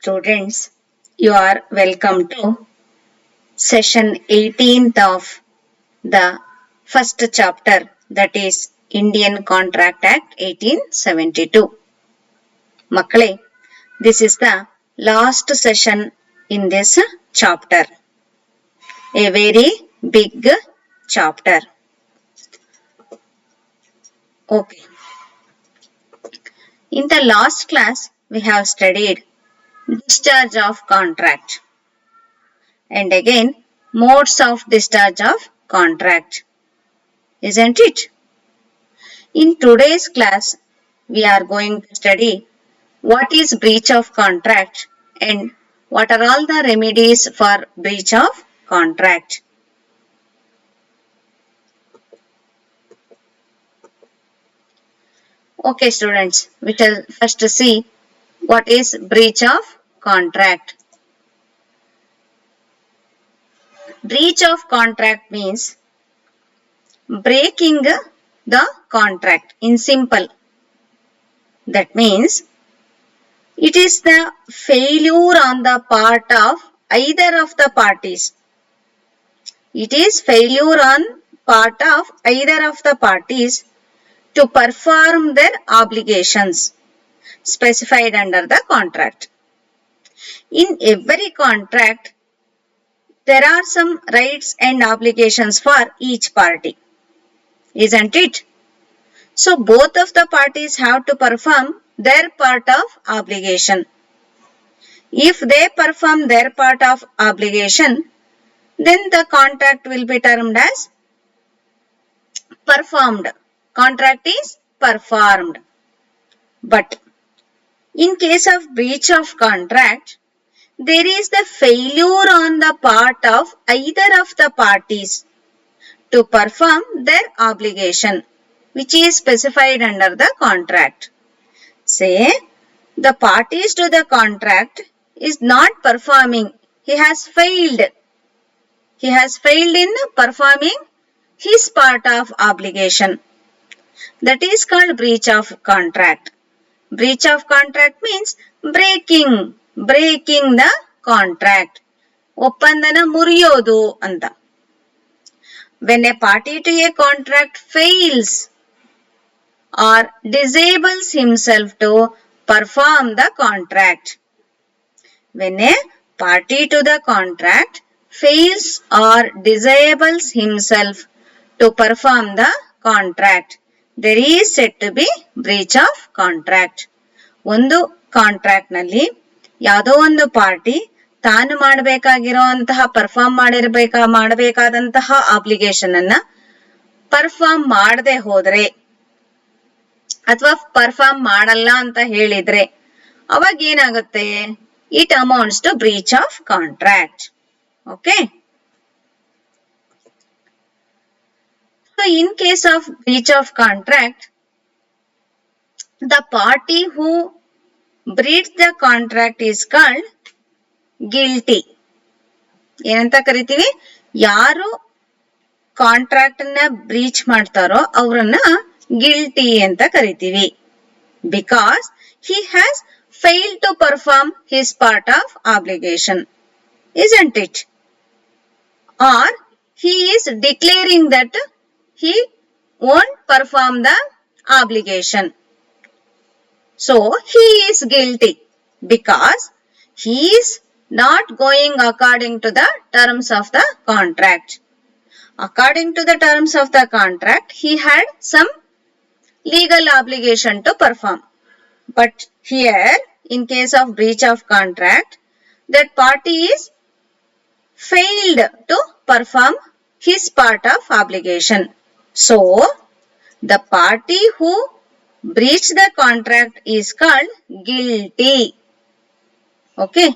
students, you are welcome to session 18th of the first chapter, that is Indian Contract Act 1872. Makkale, this is the last session in this chapter, a very big chapter. Okay. In the last class, we have studied discharge of contract and again modes of discharge of contract, isn't it? In today's class, we are going to study what is breach of contract and what are all the remedies for breach of contract. Okay students, we shall first see what is breach of contract. Breach of contract means breaking the contract in simple. That means it is the failure on the part of either of the parties. It is failure on part of either of the parties to perform their obligations specified under the contract. In every contract, there are some rights and obligations for each party, isn't it? So both of the parties have to perform their part of obligation. If they perform their part of obligation, then the contract will be termed as performed. Contract is performed. But in case of breach of contract, there is the failure on the part of either of the parties to perform their obligation, which is specified under the contract. Say, the parties to the contract is not performing. He has failed. He has failed in performing his part of obligation. That is called breach of contract. Breach of contract means breaking the contract. ಒಪ್ಪಂದನ ಮುರಿಯೋದು ಅಂತ. When a party to a contract fails or disables himself to perform the contract. When a party to the contract fails or disables himself to perform the contract, there is said to be breach of contract. ಒಂದು contract ನಲ್ಲಿ ಯಾವುದೋ ಒಂದು party ತಾನು ಮಾಡಬೇಕಾಗಿರುವಂತಹ ಮಾಡಬೇಕಾದಂತಹ obligation ಅನ್ನ perform ಮಾಡದೆ ಹೋದ್ರೆ ಅಥವಾ perform ಮಾಡಲ್ಲ ಅಂತ ಹೇಳಿದ್ರೆ ಅವಾಗ ಏನಾಗುತ್ತೆ? It amounts to breach of contract. Okay. So in case of breach of contract, the party who breached the contract is called guilty. ಏನಂತ ಕರಿತೀವಿ? ಯಾರು ಕಾಂಟ್ರಾಕ್ಟ್ ನ ಬ್ರೀಚ್ ಮಾಡ್ತಾರೋ ಅವರನ್ನ ಗಿಲ್ಟಿ ಅಂತ ಕರಿತೀವಿ. Because he has failed to perform his part of obligation, isn't it? Or he is declaring that he won't perform the obligation. So he is guilty because he is not going according to the terms of the contract. According to the terms of the contract, he had some legal obligation to perform. But here, in case of breach of contract, that party is failed to perform his part of obligation. So, the party who breached the contract is called guilty. Okay.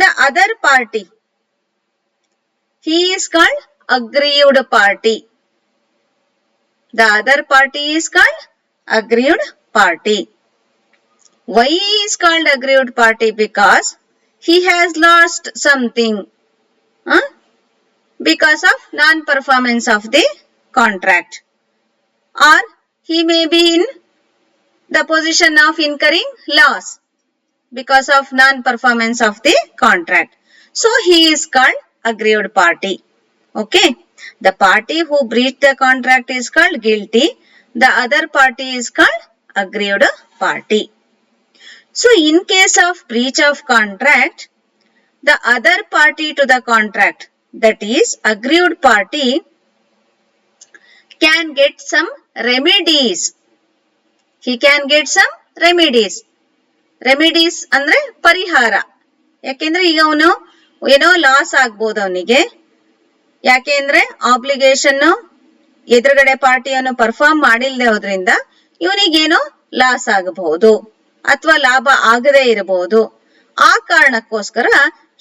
The other party, he is called aggrieved party. The other party is called aggrieved party. Why he is called aggrieved party? Because he has lost something because of non-performance of the contract, or he may be in the position of incurring loss because of non-performance of the contract. So he is called aggrieved party. Okay. The party who breached the contract is called guilty. The other party is called aggrieved party. So in case of breach of contract, the other party to the contract, that is aggrieved party, can get some remedies. He can get some remedies. Remedies ಅಂದ್ರೆ ಪರಿಹಾರ. ಯಾಕೆಂದ್ರೆ ಈಗ ಅವನು ಏನೋ loss ಆಗ್ಬೋದು ಅವನಿಗೆ. ಯಾಕೆಂದ್ರೆ obligation ಎದುರುಗಡೆ ಪಾರ್ಟಿಯನ್ನು ಪರ್ಫಾರ್ಮ್ ಮಾಡಿಲ್ಲದೆ ಹೋದ್ರಿಂದ ಇವನಿಗೇನೋ ಲಾಸ್ ಆಗಬಹುದು ಅಥವಾ ಲಾಭ ಆಗದೆ ಇರಬಹುದು. ಆ ಕಾರಣಕ್ಕೋಸ್ಕರ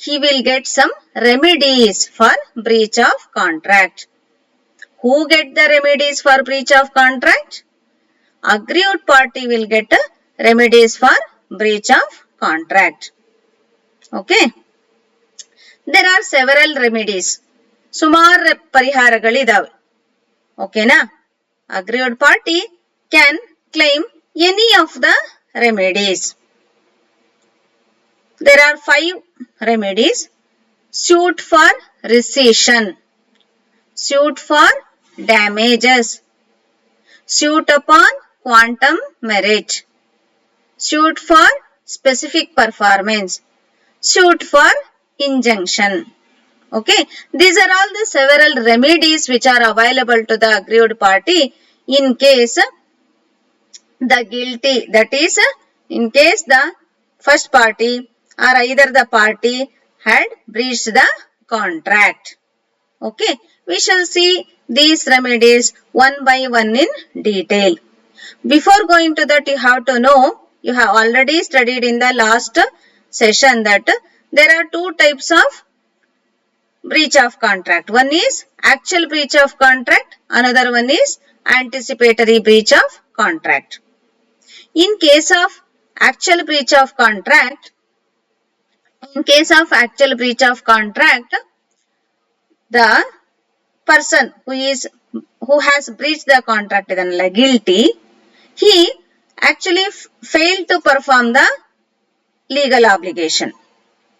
he will get some remedies for breach of contract. Who get the remedies for breach of contract? Aggrieved party will get remedies for breach of contract. Okay. There are several remedies. ಸುಮಾರು ಪರಿಹಾರಗಳಿದಾವೆ. ಓಕೆನಾ? Aggrieved party can claim any of the remedies. There are 5 remedies. Suit for rescission, suit for damages, suit upon quantum merit, suit for specific performance, suit for injunction. Okay, these are all the several remedies which are available to the aggrieved party in case the guilty, that is in case the first party or either the party had breached the contract. Okay, we shall see these remedies one by one in detail. Before going to that, you have to know, you have already studied in the last session that there are 2 types of breach of contract. One is actual breach of contract, another one is anticipatory breach of contract. In case of actual breach of contract, the person who has breached the contract is guilty. He actually failed to perform the legal obligation.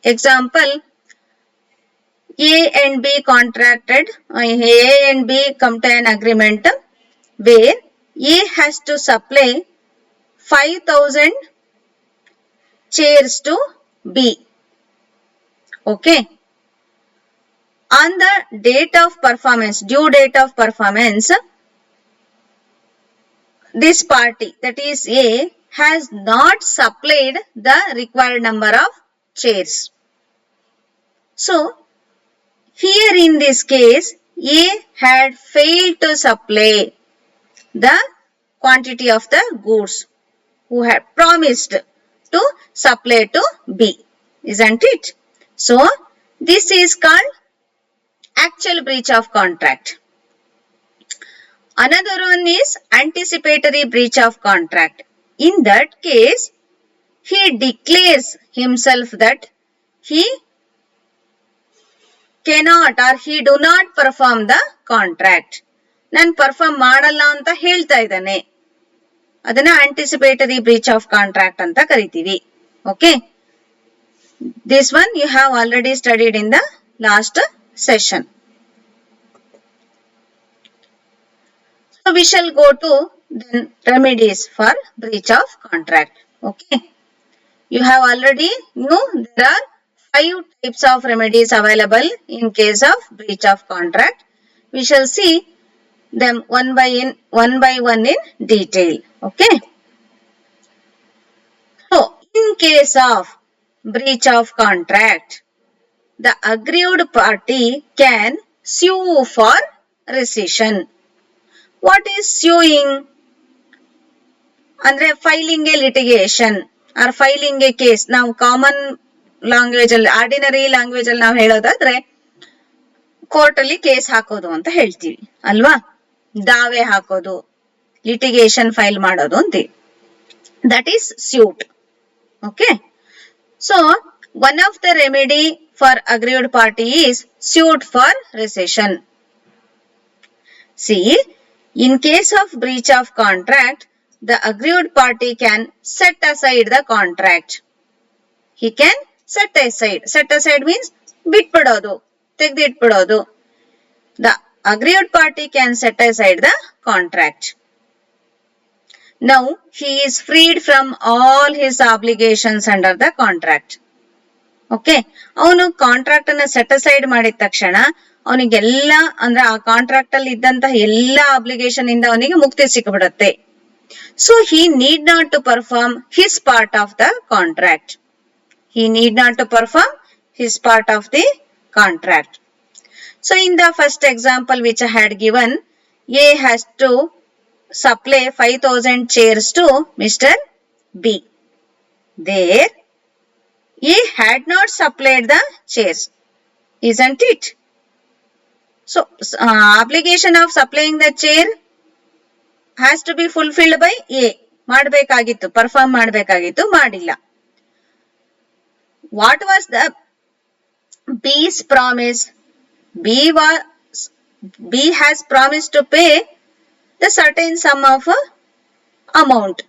Example, A and B contracted, A and B come to an agreement where A has to supply 5,000 chairs to B. Okay. On the date of performance, due date of performance, this party, that is A, has not supplied the required number of chairs. So, here in this case, A had failed to supply the quantity of the goods who had promised to supply to B, isn't it? So, this is called actual breach of contract. Another one is anticipatory breach of contract. In that case, he declares himself that he cannot or he do not perform the contract. ನಾನು perform ಮಾಡಲ್ಲ ಅಂತ ಹೇಳ್ತಾ ಇದ್ದಾನೆ. ಅದನ್ನ anticipatory breach of contract ಅಂತ ಕರಿತೀವಿ. Okay, this one you have already studied in the last session. So we shall go to then remedies for breach of contract. Okay, you have already knew there are 5 types of remedies available in case of breach of contract. We shall see them one by one in detail. Okay. So in case of breach of contract, the aggrieved party can sue for rescission. What is suing? ಅಂದ್ರೆ filing a litigation or filing a case. ನಾವು common language ಅಲ್ಲಿ, ordinary language ಅಲ್ಲಿ ನಾವು ಹೇಳೋದಾದ್ರೆ court ಅಲ್ಲಿ case ಹಾಕೋದು ಅಂತ ಹೇಳ್ತೀವಿ ಅಲ್ವಾ? ದಾವೆ ಹಾಕೋದು, ಲಿಟಿಗೇಷನ್ ಫೈಲ್ ಮಾಡೋದು ಅಂತೀವಿ. That is suit. Okay, so one of the remedy for aggrieved party is suit for recession. C, in case of breach of contract, the aggrieved party can set aside the contract. he can set aside. Set aside means ಬಿಟ್ಬಿಡೋದು, ತೆಗೆದಿಟ್ಬಿಡೋದು. The aggrieved party can set aside the contract. Now he is freed from all his obligations under the contract. Okay, ಅವನು contract ಅನ್ನ set aside ಮಾಡಿದ ತಕ್ಷಣ ಅವನಿಗೆಲ್ಲ ಅಂದ್ರೆ ಆ contract ಅಲ್ಲಿ ಇದ್ದಂತಹ ಎಲ್ಲಾ obligation ಇಂದ ಅವನಿಗೆ ಮುಕ್ತಿ ಸಿಕ್ಬಿಡುತ್ತೆ. So he need not to perform his part of the contract. He need not to perform his part of the contract. So in the first example which I had given, A has to supply 5,000 chairs to Mr. B. There A had not supplied the chairs, isn't it? So obligation of supplying the chair has to be fulfilled by A. ಮಾಡಬೇಕಾಗಿತ್ತು, perform ಮಾಡಬೇಕಾಗಿತ್ತು, ಮಾಡಿಲ್ಲ. What was the B's promise? B has promised to pay the certain sum of amount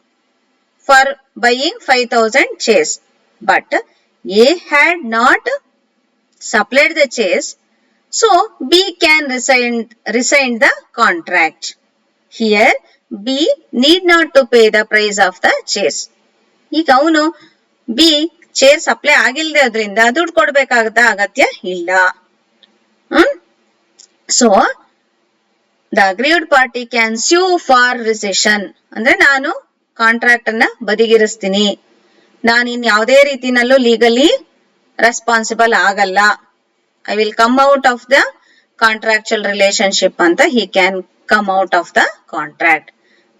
for buying 5,000 chairs. But A had not supplied the chairs, so B can resign the contract. Here B need not to pay the price of the chairs. ಈಗ ಅವನು B chair supply ಆಗಿಲ್ಲದೆ ಅದರಿಂದ ದುಡ್ಡು ಕೊಡ್ಬೇಕಾದ ಅಗತ್ಯ ಇಲ್ಲ. So the aggrieved party can sue for rescission, ಅಂದ್ರೆ ನಾನು contract ಅನ್ನ ಬದಿಗಿರಿಸ್ತೀನಿ, ನಾನು ಇನ್ ಯಾವುದೇ ರೀತಿನಲ್ಲೂ ಲೀಗಲಿ ರೆಸ್ಪಾನ್ಸಿಬಲ್ ಆಗಲ್ಲ, I will come out of the contractual relationship ಅಂತ he can come out of the contract.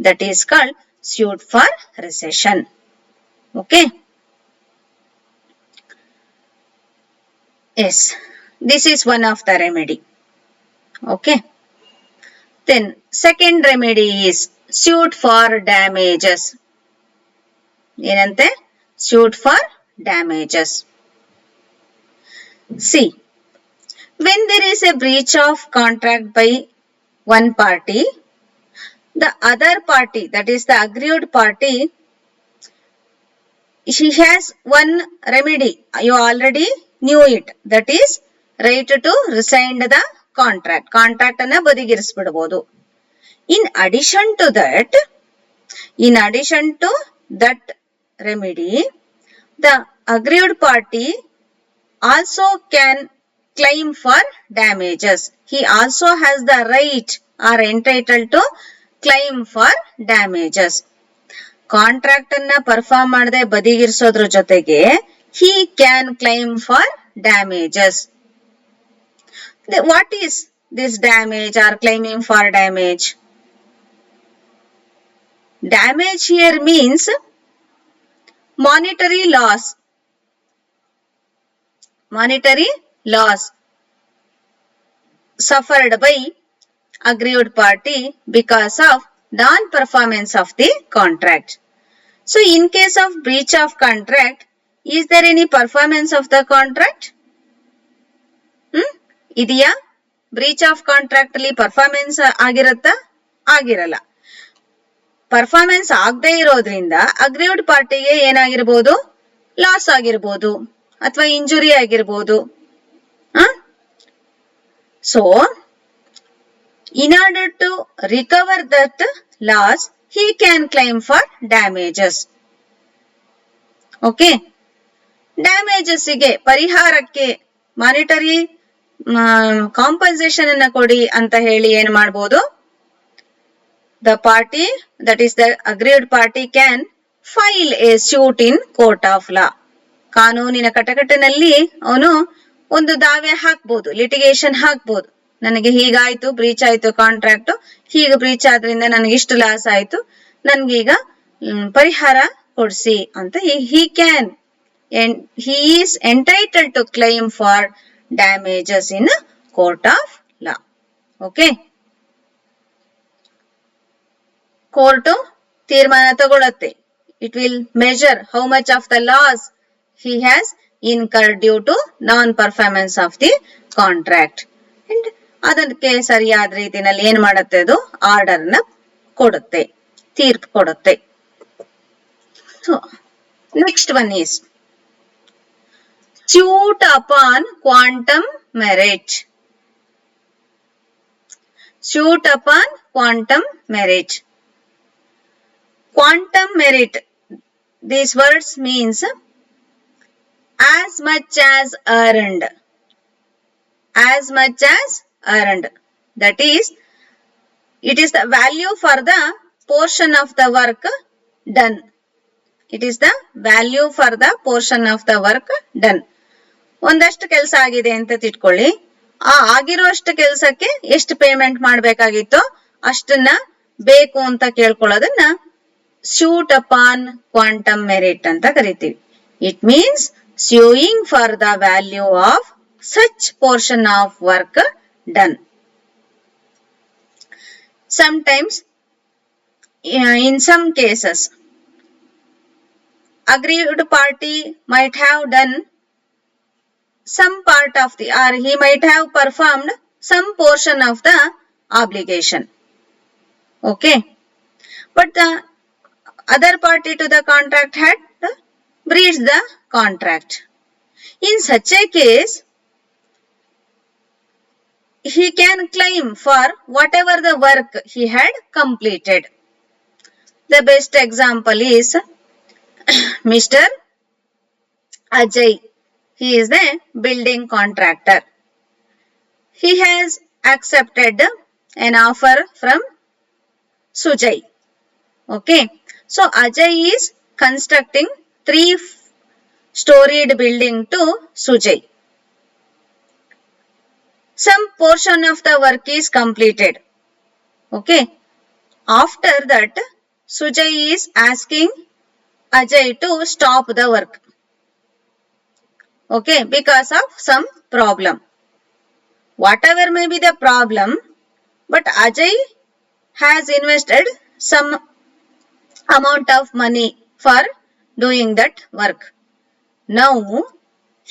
That is called suit for rescission. Okay. Yes, this is one of the remedy. Okay. Then second remedy is suit for damages. ಏನಂತೆ? Suit for damages. See, when there is a breach of contract by one party, the other party, that is the aggrieved party, she has one remedy. You already knew it. That is right to rescind the contract. Contract ಅನ್ನ ಬದಿಗಿರಿಸ್ಬಿಡಬಹುದು. In addition to that remedy, the aggrieved party also can claim for damages. He also has the right or entitled to claim for damages. Contract ಅನ್ನ perform ಮಾಡದೆ ಬದಿಗಿರಿಸೋದ್ರ ಜೊತೆಗೆ he can claim for damages. What is this damage or claiming for damage? Damage here means monetary loss. Monetary loss suffered by aggrieved party because of non-performance of the contract. So in case of breach of contract, is there any performance of the contract? ಇದೆಯಾ? Breach of contract ಅಲ್ಲಿ performance ಆಗಿರತ್ತಾ? ಆಗಿರಲ್ಲ. Performance ಆಗದೆ ಇರೋದ್ರಿಂದ aggrieved ಪಾರ್ಟಿಗೆ ಏನಾಗಿರ್ಬೋದು? Loss ಆಗಿರ್ಬೋದು ಅಥವಾ injury ಆಗಿರ್ಬೋದು. So in order to recover that loss, he can claim for damages. Okay. Damages ಗೆ ಪರಿಹಾರಕ್ಕೆ ಮಾನಿಟರಿ ಕಾಂಪನ್ಸೇಷನ್ ಅನ್ನ ಕೊಡಿ ಅಂತ ಹೇಳಿ ಏನ್ ಮಾಡಬಹುದು? The party, that is the aggrieved party, can file a suit in court of law. ಕಾನೂನಿನ ಕಟಕಟಿನಲ್ಲಿ ಅವನು ಒಂದು ದಾವೆ ಹಾಕ್ಬಹುದು, ಲಿಟಿಗೇಷನ್ ಹಾಕ್ಬಹುದು. ನನಗೆ ಹೀಗಾಯ್ತು, ಬ್ರೀಚ್ ಆಯ್ತು ಕಾಂಟ್ರಾಕ್ಟ್, ಹೀಗೆ ಬ್ರೀಚ್ ಆದ್ರಿಂದ ನನಗೆ ಇಷ್ಟು ಲಾಸ್ ಆಯ್ತು, ನನ್ಗೀಗ ಪರಿಹಾರ ಕೊಡ್ಸಿ ಅಂತ he is entitled to claim for damages in court of law. Okay. Court ತೀರ್ಮಾನ ತಗೊಳುತ್ತೆ. It will measure how much of the loss he has incurred due to non-performance of the contract. And ಅದಕ್ಕೆ ಸರಿಯಾದ ರೀತಿನಲ್ಲಿ ಏನ್ ಮಾಡುತ್ತೆ? ಅದು order ನ ಕೊಡುತ್ತೆ, ತೀರ್ಪು ಕೊಡುತ್ತೆ. So next one is suit upon quantum merit. Suit upon quantum merit. Quantum merit, these words means as much as earned. As much as earned. That is, it is the value for the portion of the work done. It is the value for the portion of the work done. ಒಂದಷ್ಟು ಕೆಲಸ ಆಗಿದೆ ಅಂತ ತಿಳ್ಕೊಳ್ಳಿ, ಆ ಆಗಿರುವಷ್ಟು ಕೆಲಸಕ್ಕೆ ಎಷ್ಟು payment ಮಾಡಬೇಕಾಗಿತ್ತೋ ಅಷ್ಟನ್ನ ಬೇಕು ಅಂತ ಕೇಳ್ಕೊಳ್ಳೋದನ್ನ suit upon quantum merit ಅಂತ ಕರಿತೀವಿ. It means suing for the value of such portion of work done. Sometimes, in some cases, aggrieved party might have done some part of the, or he might have performed some portion of the obligation. Okay. But the other party to the contract had breached the contract. In such a case, he can claim for whatever the work he had completed. The best example is Mr. Ajay. He is the building contractor. He has accepted an offer from Sujay. Okay. So Ajay is constructing 3-storied building to Sujay. Some portion of the work is completed. Okay. After that, Sujay is asking Ajay to stop the work. Okay, because of some problem. Whatever may be the problem, but Ajay has invested some amount of money for doing that work. Now,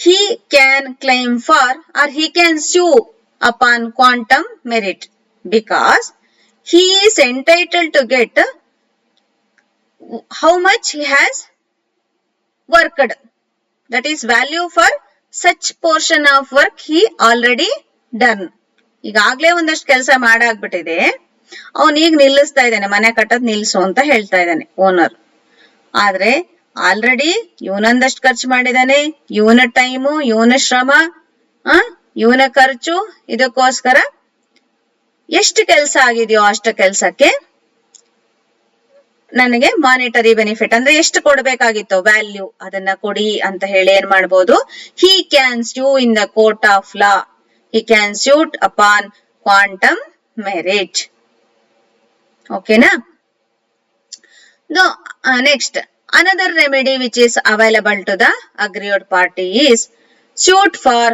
he can claim for, or he can sue upon quantum merit, because he is entitled to get how much he has worked. That is value for such portion of work he already done. ಈಗಾಗ್ಲೇ ಒಂದಷ್ಟು ಕೆಲಸ ಮಾಡಾಗ್ಬಿಟ್ಟಿದೆ, ಅವನೀಗ ನಿಲ್ಲಿಸ್ತಾ ಇದ್ದಾನೆ, ಮನೆ ಕಟ್ಟೋದ್ ನಿಲ್ಸು ಅಂತ ಹೇಳ್ತಾ ಇದ್ದಾನೆ ಓನರ್. ಆದ್ರೆ ಆಲ್ರೆಡಿ ಇವನೊಂದಷ್ಟು ಖರ್ಚು ಮಾಡಿದಾನೆ, ಇವನ ಟೈಮು, ಇವನ ಶ್ರಮ, ಇವನ ಖರ್ಚು, ಇದಕ್ಕೋಸ್ಕರ ಎಷ್ಟು ಕೆಲಸ ಆಗಿದೆಯೋ ಅಷ್ಟು ಕೆಲಸಕ್ಕೆ ನನಗೆ ಮಾನಿಟರಿ ಬೆನಿಫಿಟ್ ಅಂದ್ರೆ ಎಷ್ಟು ಕೊಡ್ಬೇಕಾಗಿತ್ತು ವ್ಯಾಲ್ಯೂ, ಅದನ್ನ ಕೊಡಿ ಅಂತ ಹೇಳಿ ಏನ್ ಮಾಡ್ಬೋದು, he can sue in the court of law. He can suit upon quantum merit. Okay na? No, next, another remedy which is available to the aggrieved party is suit for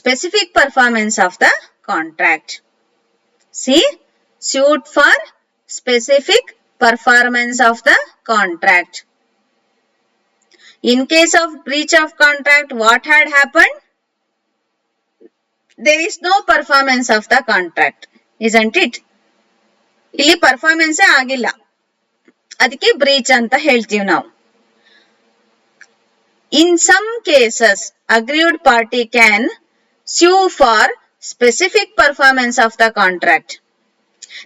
specific performance of the contract. See, suit for specific performance of the contract. In case of breach of contract, what had happened? There is no performance of the contract, isn't it? ಇಲ್ಲಿ performance ಆಗಿಲ್ಲ, ಅದಕ್ಕೆ breach ಅಂತ ಹೇಳ್ತೀವಿ ನಾವು. In some cases, aggrieved party can sue for specific performance of the contract.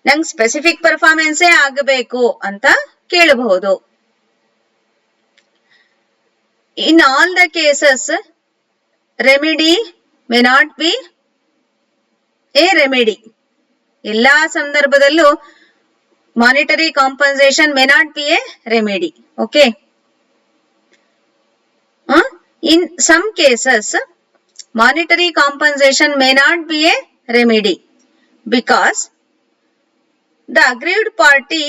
ನಂಗೆ specific ಪರ್ಫಾರ್ಮೆನ್ಸೇ ಆಗಬೇಕು ಅಂತ ಕೇಳಬಹುದು. In all the cases, remedy may not be a remedy. ಎಲ್ಲಾ ಸಂದರ್ಭದಲ್ಲೂ monetary compensation may not be a remedy. Okay. In some cases, monetary compensation may not be a remedy because the aggrieved party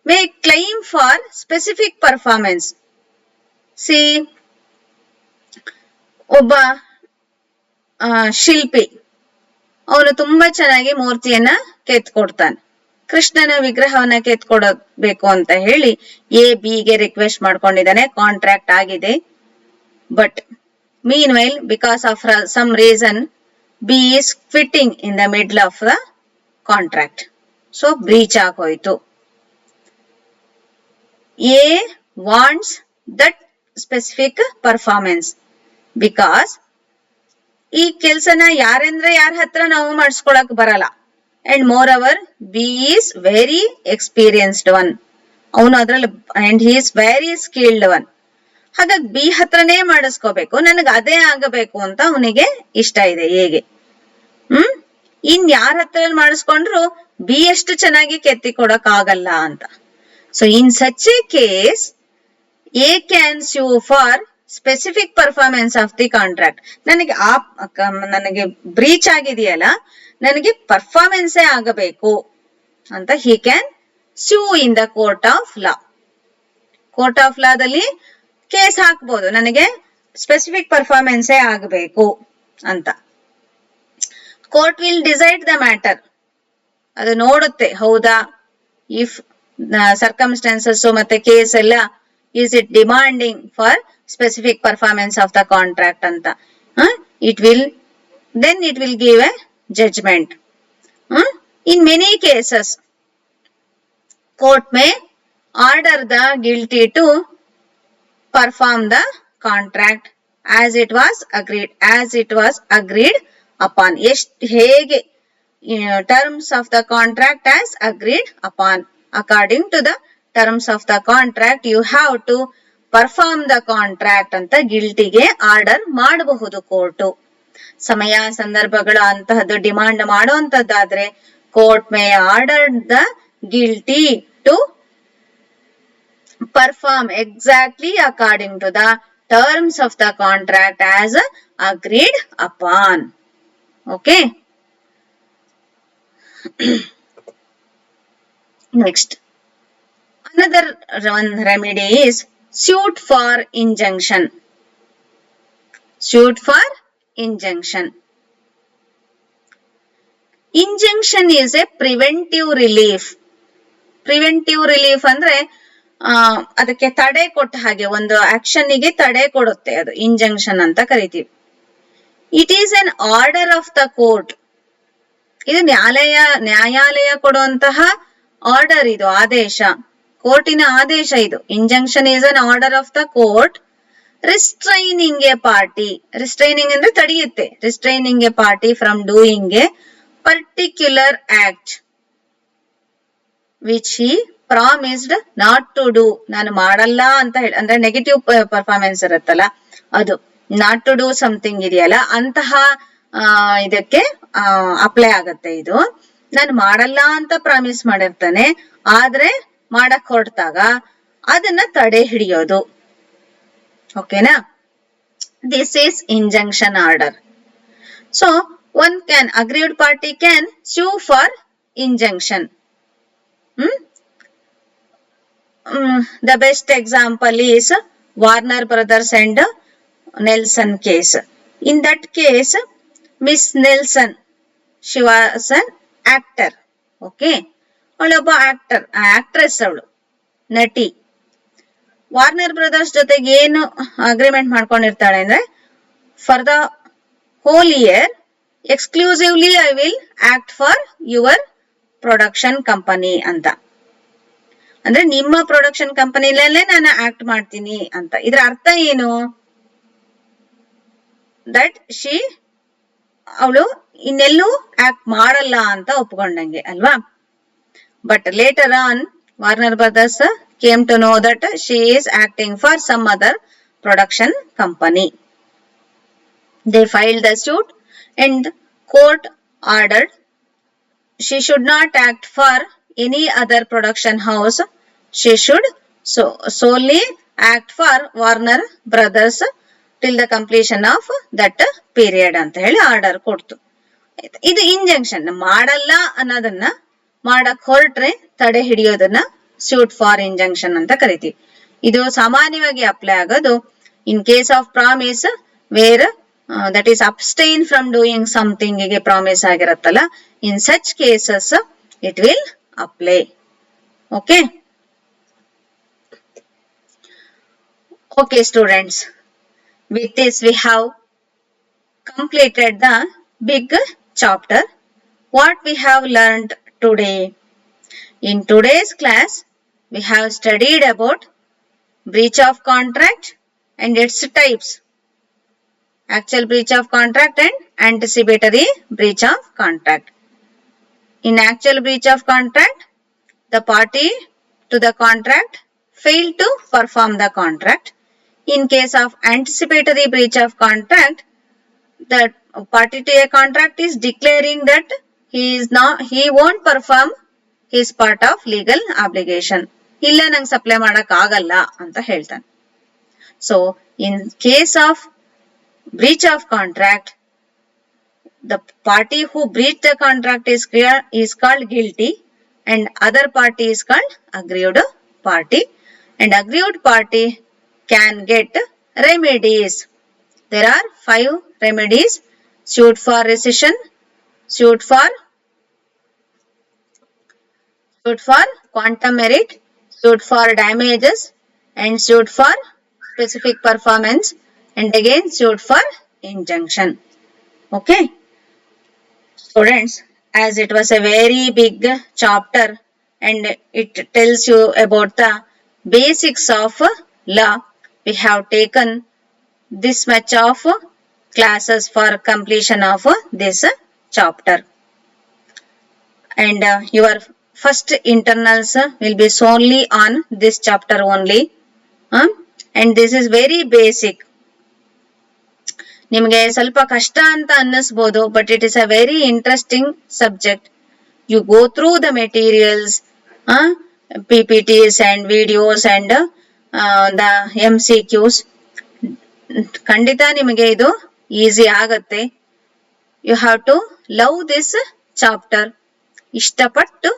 may claim for specific performance. See, ಒಬ್ಬ ಶಿಲ್ಪಿ, ಅವನು ತುಂಬಾ ಚೆನ್ನಾಗಿ ಮೂರ್ತಿಯನ್ನ ಕೆತ್ಕೊಡ್ತಾನೆ. ಕೃಷ್ಣನ ವಿಗ್ರಹವನ್ನ ಕೆತ್ಕೊಡಬೇಕು ಅಂತ ಹೇಳಿ ಬಿಗೆ ರಿಕ್ವೆಸ್ಟ್ ಮಾಡ್ಕೊಂಡಿದ್ದಾನೆ, ಕಾಂಟ್ರಾಕ್ಟ್ ಆಗಿದೆ. But meanwhile, because of some reason, B is quitting in the middle of the contract. So breach ಆಗೋಯ್ತು. A wants that specific performance. Because ಈ ಕೆಲ್ಸನ ಯಾರಂದ್ರೆ ಯಾರ ಹತ್ರ ನಾವು ಮಾಡಿಸ್ಕೊಳಕ್ ಬರಲ್ಲ. And moreover B is very experienced one, ಅವನು ಅದ್ರಲ್ಲಿ and he is very skilled one. ಹಾಗಾಗಿ ಬಿ ಹತ್ರನೇ ಮಾಡಿಸ್ಕೋಬೇಕು, ನನಗೆ ಅದೇ ಆಗಬೇಕು ಅಂತ ಅವನಿಗೆ ಇಷ್ಟ ಇದೆ ಹೇಗೆ. ಇನ್ ಯಾರ ಹತ್ರ ಮಾಡಿಸ್ಕೊಂಡ್ರು ಬಿ ಎಷ್ಟು ಚೆನ್ನಾಗಿ ಕೆತ್ತಿ ಕೊಡಕ್ ಆಗಲ್ಲ ಅಂತ. So in such a case a can sue for specific performance of the contract. ನನಗೆ ಬ್ರೀಚ್ ಆಗಿದೆಯಲ್ಲ, ನನಗೆ ಪರ್ಫಾರ್ಮೆನ್ಸೇ ಆಗಬೇಕು ಅಂತ he can sue in the court of law. Court of ಲಾದಲ್ಲಿ ಕೇಸ್ ಹಾಕ್ಬೋದು, ನನಗೆ ಸ್ಪೆಸಿಫಿಕ್ ಪರ್ಫಾರ್ಮೆನ್ಸೇ ಆಗಬೇಕು ಅಂತ. Court will decide the matter, ಅದು ನೋಡುತ್ತೆ ಹೌದಾ, ಇಫ್ ಸರ್ಕಮ್ಸ್ಟಾನ್ಸಸ್ ಮತ್ತೆ ಕೇಸ್ ಎಲ್ಲ is it demanding for specific performance of the contract ಅಂತ. It will give A judgment. In many cases court may order the guilty to perform the contract as it was agreed upon. ಹೇಗೆ terms of the contract as agreed upon. According to the terms of the contract you have to perform the contract ಅಂತ ಗಿಲ್ಟಿಗೆ order ಮಾಡಬಹುದು court. ಸಮಯ ಸಂದರ್ಭಗಳು ಅಂತಹದ್ದು demand ಮಾಡುವಂತದ್ದಾದ್ರೆ court may order the guilty to perform exactly according to the terms of the contract as agreed upon. Okay. Next, another one remedy is suit for injunction. Suit for injunction. Injunction is a preventive relief. Preventive relief ಅಂದ್ರೆ ಅದಕ್ಕೆ ತಡೆ ಕೊಟ್ಟ ಹಾಗೆ, ಒಂದು ಆಕ್ಷನ್ನಿಗೆ ತಡೆ ಕೊಡುತ್ತೆ, ಅದು injunction ಅಂತ ಕರಿತೀವಿ. It is an order of the court. ಇದು ನ್ಯಾಯಾಲಯ ಕೊಡುವಂತಹ ಆರ್ಡರ್, ಇದು ಆದೇಶ, ಕೋರ್ಟಿನ ಆದೇಶ ಇದು. Injunction is an order of the court restraining a party. Restraining ಅಂದ್ರೆ ತಡೆಯುತ್ತೆ. Restraining a party from doing a particular act which he promised not to do. ನಾನು ಮಾಡಲ್ಲ ಅಂತ ಹೇಳಿ, ಅಂದ್ರೆ ನೆಗೆಟಿವ್ ಪರ್ಫಾರ್ಮೆನ್ಸ್ ಇರುತ್ತಲ್ಲ, ಅದು ನಾಟ್ ಟು ಡೂ ಸಮಥಿಂಗ್ ಇದೆಯಲ್ಲ, ಅಂತಹ ಇದಕ್ಕೆ ಅಪ್ಲೈ ಆಗತ್ತೆ ಇದು. ನಾನು ಮಾಡಲ್ಲ ಅಂತ ಪ್ರಾಮಿಸ್ ಮಾಡಿರ್ತಾನೆ, ಆದ್ರೆ ಮಾಡಕ್ ಹೊರಟಾಗ ಅದನ್ನ ತಡೆ ಹಿಡಿಯೋದು. ಓಕೆನಾ? This is injunction order. So one can agreed party can sue for injunction. The best example is Warner Brothers and Nelson case. In that case, Miss Nelson, she was an actor. Okay, ಅವಳೊಬ್ಬ actress, ಅವಳು ನಟಿ. Warner brothers ಜೊತೆಗೆ ಏನು agreement ಮಾಡ್ಕೊಂಡಿರ್ತಾಳೆ ಅಂದ್ರೆ, for the whole year exclusively I will act for your production company ಅಂತ. ಅಂದ್ರೆ ನಿಮ್ಮ production ಕಂಪನಿಲೇ ನಾನು act ಮಾಡ್ತೀನಿ ಅಂತ. ಇದ್ರ ಅರ್ಥ ಏನು? ದಟ್ ಅವಳು ಇನ್ನೆಲ್ಲೂ ಆಕ್ಟ್ ಮಾಡಲ್ಲ ಅಂತ ಒಪ್ಕೊಂಡಂಗೆ ಅಲ್ವಾ. But later on Warner Brothers came to know that she is acting for some other production company. They filed the suit and court ordered she should not act for any other production house. She should solely act for Warner Brothers till the completion of that period ಅಂತ ಹೇಳಿ order ಕೊಡ್ತು. ಇದು injunction. ಮಾಡಲ್ಲ ಅನ್ನೋದನ್ನ ಮಾಡಕ್ ಹೊರಟ್ರೆ ತಡೆ ಹಿಡಿಯೋದನ್ನ suit for injunction ಅಂತ ಕರಿತೀವಿ. ಇದು ಸಾಮಾನ್ಯವಾಗಿ ಅಪ್ಲೈ ಆಗೋದು in case of promise where that is abstain from doing something ಗೆ ಪ್ರಾಮಿಸ್ ಆಗಿರತ್ತಲ್ಲ, in such cases it will apply. Okay. Okay students, with this we have completed the big chapter. What we have learned today? In today's class we have studied about breach of contract and its types. actual breach of contract and anticipatory breach of contract. In actual breach of contract, the party to the contract failed to perform the contract. In case of anticipatory breach of contract, the party to a contract is declaring that he won't perform his part of legal obligation. ಇಲ್ಲ ನಂಗೆ supply ಮಾಡಕ್ ಆಗಲ್ಲ ಅಂತ ಹೇಳ್ತಾನೆ. So in case of breach of contract, the party who breached the contract is called guilty and other party is called aggrieved party, and aggrieved party can get remedies. There are 5 remedies: suit for rescission, suit for quantum merit, suit for damages, and suit for specific performance, and again suit for injunction. Okay, students, as it was a very big chapter and it tells you about the basics of law, we have taken this much of classes for completion of this chapter, and your first internals will be solely on this chapter only, and this is very basic. ನಿಮಗೆ ಸ್ವಲ್ಪ ಕಷ್ಟ ಅಂತ ಅನ್ನಿಸ್ಬೋದು, but it is a very interesting subject. You go through the materials, PPTs and videos and the MCQs. ಖಂಡಿತ ನಿಮಗೆ ಇದು easy ಆಗತ್ತೆ. You have to love this chapter. ಇಷ್ಟಪಟ್ಟು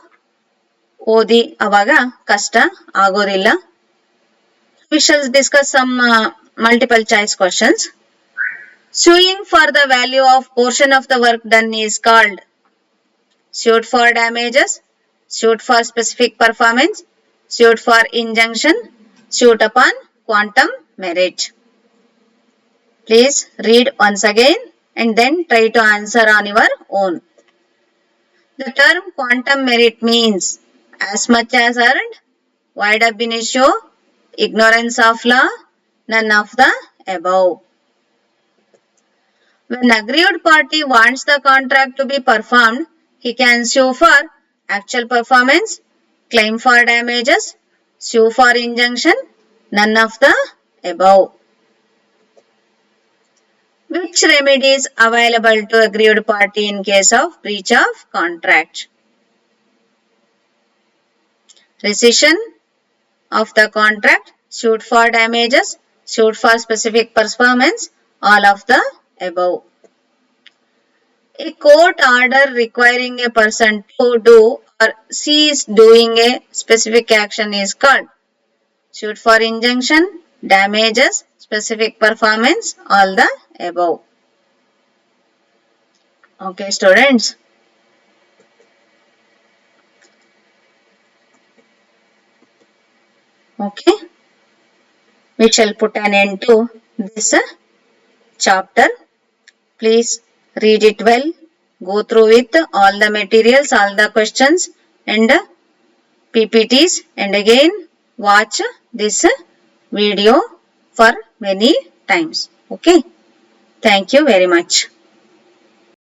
ಓದಿ, ಅವಾಗ ಕಷ್ಟ ಆಗೋದಿಲ್ಲ. We shall discuss some multiple choice questions. Suing for the value of portion of the work done is called suit for damages, suit for specific performance, suit for injunction, suit upon quantum merit. Please read once again and then try to answer on your own. The term quantum merit means as much as earned, void ab initio, ignorance of law, none of the above. When aggrieved party wants the contract to be performed, he can sue for actual performance, claim for damages, sue for injunction, none of the above. Which remedy is available to aggrieved party in case of breach of contract? Rescission of the contract, suit for damages, suit for specific performance, all of the above. A court order requiring a person to do or cease doing a specific action is called suit for injunction, damages, specific performance, all the above. Okay, students. Okay, we shall put an end to this chapter. Please read it well, go through with all the materials, all the questions and PPTs, and again watch this video for many times. Okay, thank you very much.